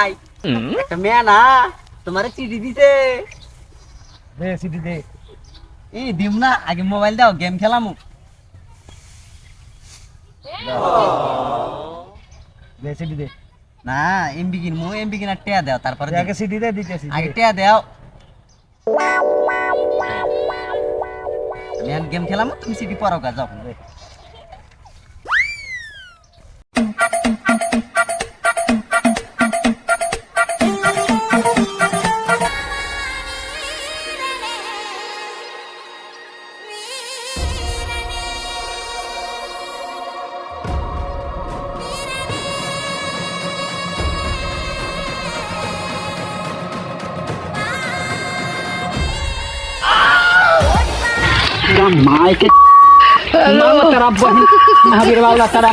নাই একটা মেয়ে না তোমারে চিঠি দিছে দে সিটি দে এই দিম না আগে মোবাইল দাও গেম খেলামু দে সিটি দে না এমবি কিনা টেয়া দাও তারপরে দে আগে সিটি দে দিতেছি আগে টেয়া দাও আমি গেম খেলামু তুমি সিটি পড়াও গা যাও माय के तेरा बहन महावीर वाला तेरा